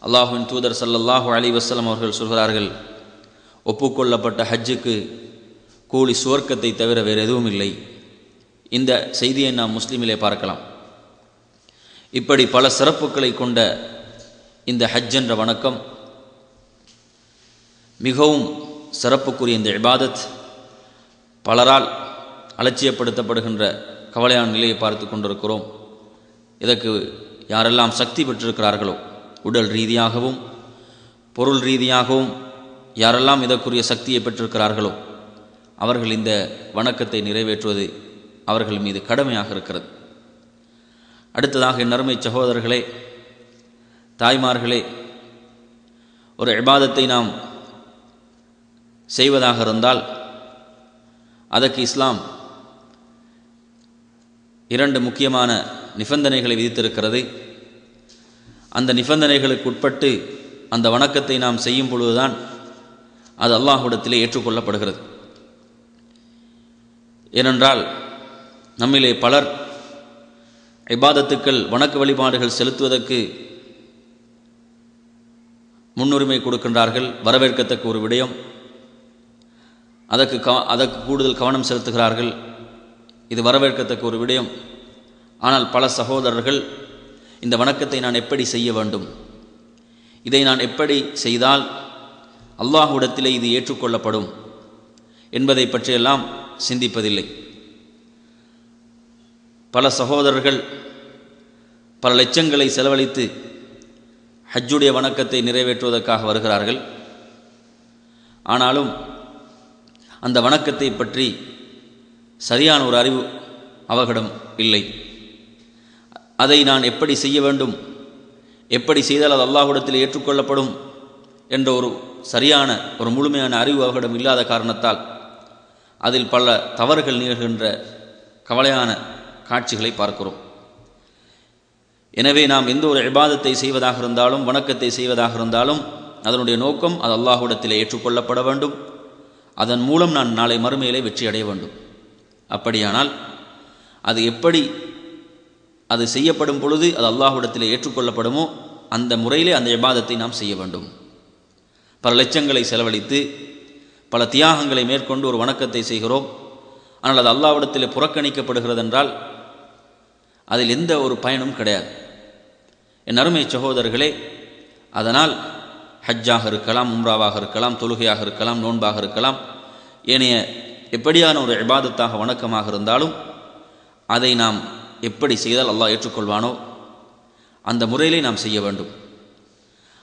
அல்லாஹ்வின் தூதர் ஸல்லல்லாஹு அலைஹி வஸல்லம் அவர்கள் சொல்கிறார்கள், ஒப்புக்கொள்ளப்பட்ட ஹஜ்ஜுக்கு கூலி சுவர்க்கத்தை தவிர வேறு எதுவும் இல்லை. இந்த செய்தியை நாம் முஸ்லிமிலே பார்க்கலாம். இப்படி பல சிறப்புகளை கொண்ட இந்த ஹஜ் என்ற வணக்கம், மிகவும் சிறப்புக்குரிய இந்த இபாதத் பலரால் அலட்சியப்படுத்தப்படுகின்ற கவலையான நிலையை பார்த்து கொண்டிருக்கிறோம். இதற்கு யாரெல்லாம் சக்தி பெற்றிருக்கிறார்களோ, உடல் ரீதியாகவும் பொருள் ரீதியாகவும் யாரெல்லாம் இதற்குரிய சக்தியை பெற்றிருக்கிறார்களோ, அவர்கள் இந்த வணக்கத்தை நிறைவேற்றுவது அவர்கள் மீது கடமையாக இருக்கிறது. அடுத்ததாக என் அருமை சகோதரர்களே, தாய்மார்களே, ஒரு இபாதத்தை நாம் செய்வதாக இருந்தால் அதற்கு இஸ்லாம் 2 முக்கியமான நிபந்தனைகளை விதித்திருக்கிறது. அந்த நிபந்தனைகளுக்கு உட்பட்டு அந்த வணக்கத்தை நாம் செய்யும் பொழுதுதான் அது அல்லாஹ்விடத்திலே ஏற்றுக்கொள்ளப்படுகிறது. ஏனென்றால் நம்மிலே பலர் இபாதத்துக்கள், வணக்க வழிபாடுகள் செலுத்துவதற்கு முன்னுரிமை கொடுக்கின்றார்கள். வரவேற்கத்தக்க ஒரு விடயம், அதற்கு கூடுதல் கவனம் செலுத்துகிறார்கள். இது வரவேற்கத்தக்க ஒரு விடயம். ஆனால் பல சகோதரர்கள் இந்த வணக்கத்தை நான் எப்படி செய்ய வேண்டும், இதை நான் எப்படி செய்தால் அல்லாஹ்விடத்திலே இது ஏற்றுக்கொள்ளப்படும் என்பதை பற்றியெல்லாம் சிந்திப்பதில்லை. பல சகோதரர்கள் பல லட்சங்களை செலவழித்து ஹஜ்ஜுடைய வணக்கத்தை நிறைவேற்றுவதற்காக வருகிறார்கள். ஆனாலும் அந்த வணக்கத்தை பற்றி சரியான ஒரு அறிவு அவர்களிடம் இல்லை. அதை நான் எப்படி செய்ய வேண்டும், எப்படி செய்தால் அது அல்லாஹ்விடத்தில் ஏற்றுக்கொள்ளப்படும் என்ற ஒரு சரியான ஒரு முழுமையான அறிவு அவர்களிடம் இல்லாத காரணத்தால் அதில் பல தவறுகள் நிகழ்கின்ற கவலையான காட்சிகளை பார்க்கிறோம். எனவே நாம் எந்த ஒரு இபாதத்தை செய்வதாக இருந்தாலும், வணக்கத்தை செய்வதாக இருந்தாலும், அதனுடைய நோக்கம் அது அல்லாஹ்விடத்திலே ஏற்றுக்கொள்ளப்பட வேண்டும். அதன் மூலம் நான் நாளை மறுமையிலே வெற்றி அடைய வேண்டும். அப்படியானால் அது எப்படி அது செய்யப்படும் பொழுது அது அல்லாஹ்விடத்திலே ஏற்றுக்கொள்ளப்படுமோ அந்த முறையிலே அந்த இபாதத்தை நாம் செய்ய வேண்டும். பல லட்சங்களை செலவழித்து பல தியாகங்களை மேற்கொண்டு ஒரு வணக்கத்தை செய்கிறோம். ஆனால் அது அல்லாஹ்விடத்திலே புறக்கணிக்கப்படுகிறது என்றால் அதில் எந்த ஒரு பயனும் கிடையாது. என் அருமை சகோதரர்களே, அதனால் ஹஜ்ஜாக இருக்கலாம், உம்ராவாக இருக்கலாம், தொழுகையாக இருக்கலாம், நோன்பாக இருக்கலாம், ஏனைய எப்படியான ஒரு இபாதத்தாக வணக்கமாக இருந்தாலும் அதை நாம் எப்படி செய்தால் அல்லாஹ் ஏற்றுக்கொள்வானோ அந்த முறையிலே நாம் செய்ய வேண்டும்.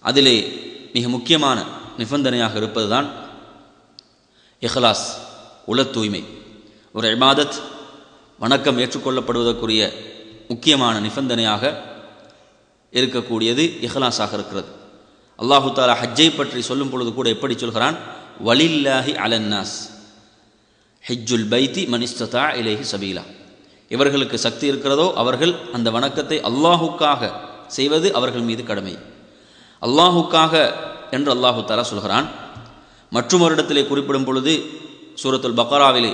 அதிலே மிக முக்கியமான நிபந்தனையாக இருப்பதுதான் இஹ்லாஸ், உள தூய்மை. ஒரு இபாதத், வணக்கம் ஏற்றுக்கொள்ளப்படுவதற்குரிய முக்கியமான நிபந்தனையாக இருக்கக்கூடியது இஹ்லாஸாக இருக்கிறது. அல்லாஹு தஆலா ஹஜ்ஜை பற்றி சொல்லும் பொழுது கூட எப்படி சொல்கிறான், வலில்லாஹி அலன்னாஸ் ஹஜ்ஜுல் பைத்தி மன் இஸ்ததா இலைஹி சபீலா. இவர்களுக்கு சக்தி இருக்கிறதோ அவர்கள் அந்த வணக்கத்தை அல்லாஹுக்காக செய்வது அவர்கள் மீது கடமை. அல்லாஹுக்காக என்று அல்லாஹு தஆலா சொல்கிறான். மற்றும் ஒரு இடத்திலே குறிப்பிடும் பொழுது சூரத்துல் பக்ராவிலே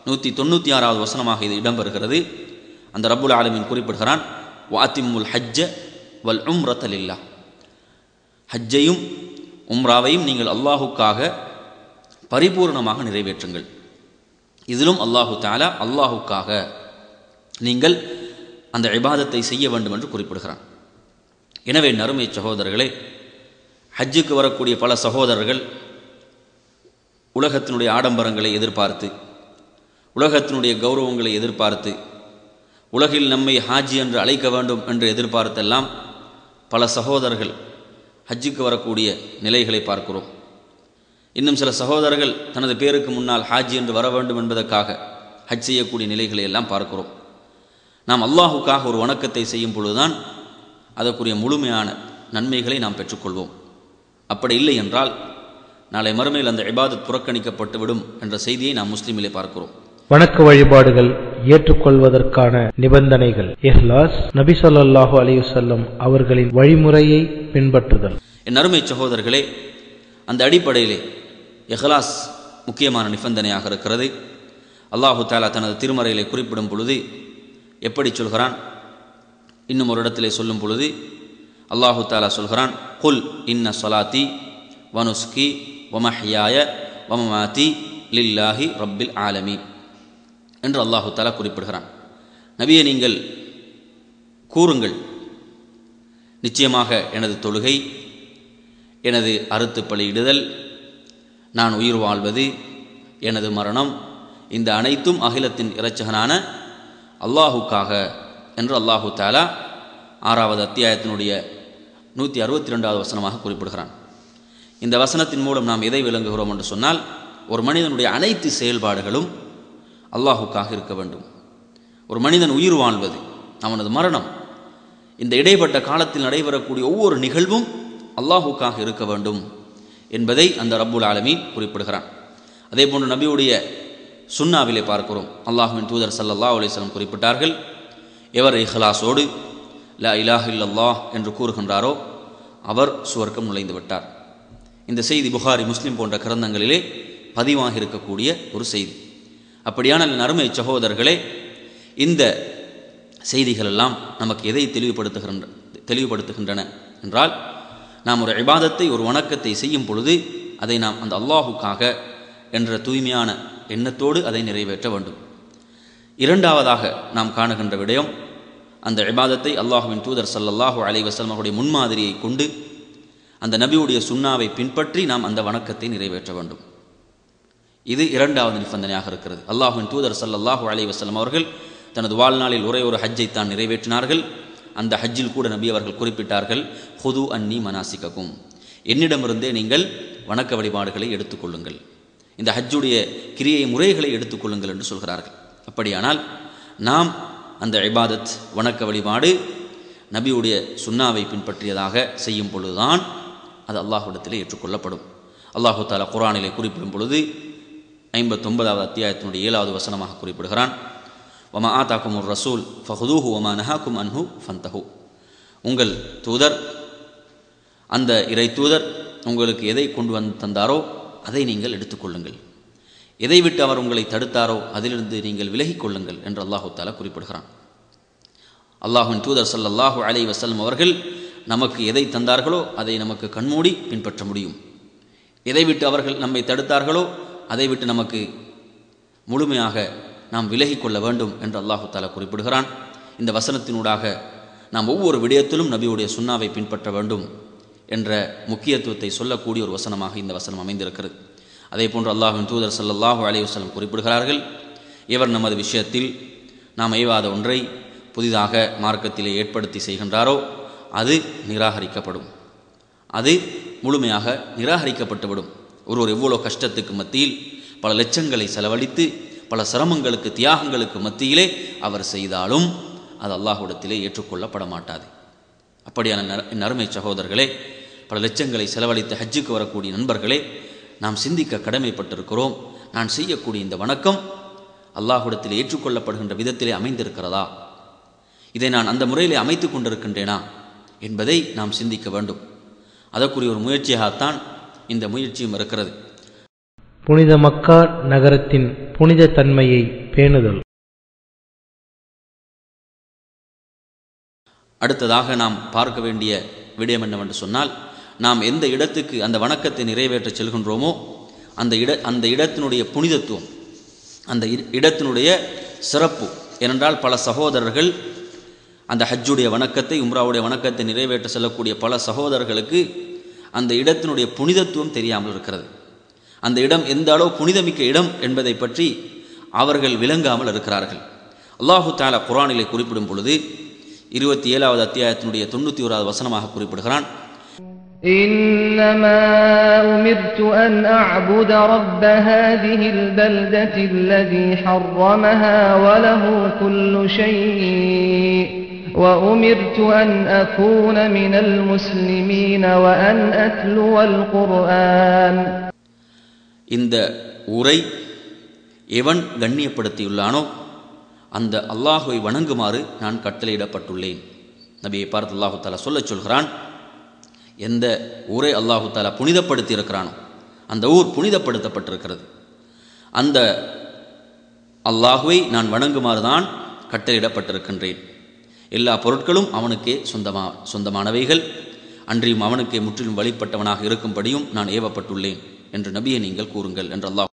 196வது வசனமாக இது இடம்பெறுகிறது. அந்த ரப்புல் ஆலமீன் குறிப்பிடுகிறான், வாத்திமுல் ஹஜ்ஜ வல் உம்ரத லில்லாஹ். ஹஜ்ஜையும் உம்ராவையும் நீங்கள் அல்லாஹுக்காக பரிபூர்ணமாக நிறைவேற்றுங்கள். இதிலும் அல்லாஹு தஆலா அல்லாஹுக்காக நீங்கள் அந்த இபாதத்தை செய்ய வேண்டும் என்று குறிப்பிடுகிறான். எனவே நறுமை சகோதரர்களே, ஹஜ்ஜுக்கு வரக்கூடிய பல சகோதரர்கள் உலகத்தினுடைய ஆடம்பரங்களை எதிர்பார்த்து, உலகத்தினுடைய கௌரவங்களை எதிர்பார்த்து, உலகில் நம்மை ஹாஜி என்று அழைக்க வேண்டும் என்று எதிர்பார்த்தெல்லாம் பல சகோதரர்கள் ஹஜ்ஜுக்கு வரக்கூடிய நிலைகளை பார்க்கிறோம். இன்னும் சில சகோதரர்கள் தனது பேருக்கு முன்னால் ஹாஜி என்று வர வேண்டும் என்பதற்காக ஹஜ் செய்யக்கூடிய நிலைகளை எல்லாம் பார்க்கிறோம். நாம் அல்லாஹுக்காக ஒரு வணக்கத்தை செய்யும் பொழுதுதான் அதற்குரிய முழுமையான நன்மைகளை நாம் பெற்றுக்கொள்வோம். அப்படி இல்லை என்றால் நாளை மறுமையில் அந்த இபாதத் புறக்கணிக்கப்பட்டுவிடும் என்ற செய்தியை நாம் முஸ்லிமிலே பார்க்கிறோம். வணக்க வழிபாடுகள் ஏற்றுக்கொள்வதற்கான நிபந்தனைகள். இஹ்லாஸ், நபி ஸல்லல்லாஹு அலைஹி வஸல்லம் அவர்களின் வழிமுறையை பின்பற்றுதல். என் அருமை சகோதரர்களே, அந்த அடிப்படையிலே இஹ்லாஸ் முக்கியமான நிபந்தனையாக இருக்கிறது. அல்லாஹு தஆலா தனது திருமறையிலே குறிப்பிடும் பொழுது எப்படி சொல்கிறான், இன்னும் ஒரு இடத்திலே சொல்லும் பொழுது அல்லாஹு தஆலா சொல்கிறான், குல் இன்ன ஸலாத்தி வனுஸ்கி வமஹ்யாய வமமாத்தி லில்லாஹி ரப்பில் ஆலமீன் என்று அல்லாஹு தஆலா குறிப்பிடுகிறான். நபியே, நீங்கள் கூறுங்கள், நிச்சயமாக எனது தொழுகை, எனது அறுத்து பலியிடுதல், நான் உயிர் வாழ்வது, எனது மரணம், இந்த அனைத்தும் அகிலத்தின் இரட்சகனான அல்லாஹுக்காக என்று அல்லாஹு தஆலா 6வது அத்தியாயத்தினுடைய 162வது வசனமாக குறிப்பிடுகிறான். இந்த வசனத்தின் மூலம் நாம் எதை விளங்குகிறோம் என்று சொன்னால், ஒரு மனிதனுடைய அனைத்து செயல்பாடுகளும் அல்லாஹுக்காக இருக்க வேண்டும். ஒரு மனிதன் உயிர் வாழ்வது, அவனது மரணம், இந்த இடைப்பட்ட காலத்தில் நடைபெறக்கூடிய ஒவ்வொரு நிகழ்வும் அல்லாஹுக்காக இருக்க வேண்டும் என்பதை அந்த ரப்புல் ஆலமீன் குறிப்பிடுகிறான். அதே போன்று நபியுடைய சுன்னாவிலே பார்க்கிறோம். அல்லாஹுவின் தூதர் ஸல்லல்லாஹு அலைஹி வஸல்லம் குறிப்பிட்டார்கள், எவர் இஹ்லாஸோடு லா இலாஹ இல்லல்லாஹ் என்று கூறுகின்றாரோ அவர் சுவர்க்கம் நுழைந்து விட்டார். இந்த செய்தி புகாரி, முஸ்லிம் போன்ற கிரந்தங்களிலே பதிவாகி இருக்கக்கூடிய ஒரு செய்தி. அப்படியான அருமை சகோதரர்களே, இந்த செய்திகள் எல்லாம் நமக்கு எதை தெளிவுபடுத்துகின்றன என்றால், நாம் ஒரு இபாதத்தை, ஒரு வணக்கத்தை செய்யும் பொழுது அதை நாம் அந்த அல்லாஹுக்காக என்ற தூய்மையான எண்ணத்தோடு அதை நிறைவேற்ற வேண்டும். இரண்டாவதாக நாம் காணுகின்ற விடயம், அந்த இபாதத்தை அல்லாஹுவின் தூதர் ஸல்லல்லாஹு அலைஹி வஸல்லம் அவருடைய முன்மாதிரியை கொண்டு, அந்த நபியுடைய சுன்னாவை பின்பற்றி நாம் அந்த வணக்கத்தை நிறைவேற்ற வேண்டும். இது இரண்டாவது நிபந்தனையாக இருக்கிறது. அல்லாஹுவின் தூதர் ஸல்லல்லாஹு அலைஹி வஸல்லம் அவர்கள் தனது வாழ்நாளில் ஒரே ஒரு ஹஜ்ஜை தான் நிறைவேற்றினார்கள். அந்த ஹஜ்ஜில் கூட நபி அவர்கள் குறிப்பிட்டார்கள், ஹுது அன்னி மனாசிகக்கும், என்னிடமிருந்தே நீங்கள் வணக்க வழிபாடுகளை எடுத்துக்கொள்ளுங்கள், இந்த ஹஜ்ஜுடைய கிரியை முறைகளை எடுத்துக்கொள்ளுங்கள் என்று சொல்கிறார்கள். அப்படியானால் நாம் அந்த இபாதத், வணக்க வழிபாடு நபியுடைய சுன்னாவை பின்பற்றியதாக செய்யும் பொழுதுதான் அது அல்லாஹ்விடத்திலே ஏற்றுக்கொள்ளப்படும். அல்லாஹு தஆலா குர்ஆனிலே குறிப்பிடும் பொழுது 59வது அத்தியாயத்தினுடைய 7வது வசனமாக குறிப்பிடுகிறான், வமா ஆதாக்குமுர் ரசூல் ஃபஹுதூஹு வமா நஹாக்கும் அன்ஹு ஃபந்தஹு. உங்கள் தூதர், அந்த இறை தூதர் உங்களுக்கு எதை கொண்டு வந்து தந்தாரோ அதை நீங்கள் எடுத்துக்கொள்ளுங்கள், எதை விட்டு அவர் உங்களை தடுத்தாரோ அதிலிருந்து நீங்கள் விலகிக் கொள்ளுங்கள் என்று அல்லாஹு தஆலா குறிப்பிடுகிறான். அல்லாஹ்வின் தூதர் ஸல்லல்லாஹு அலைஹி வஸல்லம் அவர்கள் நமக்கு எதை தந்தார்களோ அதை நமக்கு கண்மூடி பின்பற்ற முடியும். எதை விட்டு அவர்கள் நம்மை தடுத்தார்களோ அதை விட்டு நமக்கு முழுமையாக நாம் விலகிக் கொள்ள வேண்டும் என்று அல்லாஹு தஆலா குறிப்பிடுகிறான். இந்த வசனத்தினூடாக நாம் ஒவ்வொரு விடயத்திலும் நபியுடைய சுன்னாவை பின்பற்ற வேண்டும் என்ற முக்கியத்துவத்தை சொல்லக்கூடிய ஒரு வசனமாக இந்த வசனம் அமைந்திருக்கிறது. அதே போன்று அல்லாஹ்வின் தூதர் ஸல்லல்லாஹு அலைஹி வஸல்லம் குறிப்பிடுகிறார்கள், எவர் நமது விஷயத்தில் நாம் ஏவாத ஒன்றை புதிதாக மார்க்கத்திலே ஏற்படுத்தி செய்கின்றாரோ அது நிராகரிக்கப்படும், அது முழுமையாக நிராகரிக்கப்பட்டுவிடும். ஒருவர் எவ்வளோ கஷ்டத்துக்கு மத்தியில் பல லட்சங்களை செலவழித்து பல சிரமங்களுக்கு, தியாகங்களுக்கு மத்தியிலே அவர் செய்தாலும் அது அல்லாஹ்விடத்திலே ஏற்றுக்கொள்ளப்பட மாட்டாது. அப்படியான அருமை சகோதரர்களே, பல லட்சங்களை செலவழித்து ஹஜ்ஜுக்கு வரக்கூடிய நண்பர்களே, நாம் சிந்திக்க கடமைப்பட்டிருக்கிறோம். நான் செய்யக்கூடிய இந்த வணக்கம் அல்லாஹ்விடத்திலே ஏற்றுக்கொள்ளப்படுகின்ற விதத்திலே அமைந்திருக்கிறதா, இதை நான் அந்த முறையிலே அமைத்து கொண்டிருக்கின்றேனா என்பதை நாம் சிந்திக்க வேண்டும். அதற்குரிய ஒரு முயற்சியாகத்தான் இந்த முயற்சியும் இருக்கிறது. புனித மக்கா நகரத்தின் புனித தன்மையை பேணுதல். அடுத்ததாக நாம் பார்க்க வேண்டிய விடயம் என்னவென்று சொன்னால், நாம் எந்த இடத்துக்கு அந்த வணக்கத்தை நிறைவேற்ற செல்கின்றோமோ அந்த இடத்தினுடைய புனிதத்துவம், அந்த இடத்தினுடைய சிறப்பு. ஏனென்றால் பல சகோதரர்கள் அந்த ஹஜ்ஜுடைய வணக்கத்தை, உம்ராவுடைய வணக்கத்தை நிறைவேற்ற செல்லக்கூடிய பல சகோதரர்களுக்கு அந்த இடத்தினுடைய புனிதத்துவம் தெரியாமல் இருக்கிறது. அந்த இடம் எந்த அளவு புனிதமிக்க இடம் என்பதை பற்றி அவர்கள் விளங்காமல் இருக்கிறார்கள். அல்லாஹு தஆலா குர்ஆனிலே குறிப்பிடும் பொழுது 27வது அத்தியாயத்தினுடைய 91வது வசனமாக குறிப்பிடுகிறான், இன்னமா உமிர்து அன் அஅபுத ரப்ப ஹாதிஹில் பல்தத்தில்லதி ஹர்ரமஹா வலஹு குல்லு ஷைஇ وأمرت أن أكون من المسلمين وأن أتلو القرآن. இந்த ஊரை எவன் கண்ணியப்படுத்தியுள்ளானோ அந்த அல்லாஹுவை வணங்குமாறு நான் கட்டளையிடப்பட்டுள்ளேன். நபியை பார்த்து அல்லாஹு தஆலா சொல்கிறான், எந்த ஊரை அல்லாஹு தஆலா புனிதப்படுத்தி இருக்கிறானோ அந்த ஊர் புனிதப்படுத்தப்பட்டிருக்கிறது. அந்த அல்லாஹுவை நான் வணங்குமாறு தான் கட்டளையிடப்பட்டிருக்கின்றேன். எல்லா பொருட்களும் அவனுக்கே சொந்தமானவைகள். அன்றியும் அவனுக்கே முற்றிலும் வழிபட்டவனாக இருக்கும்படியும் நான் ஏவப்பட்டுள்ளேன் என்று நபியை நீங்கள் கூறுங்கள் என்று அல்லாஹ்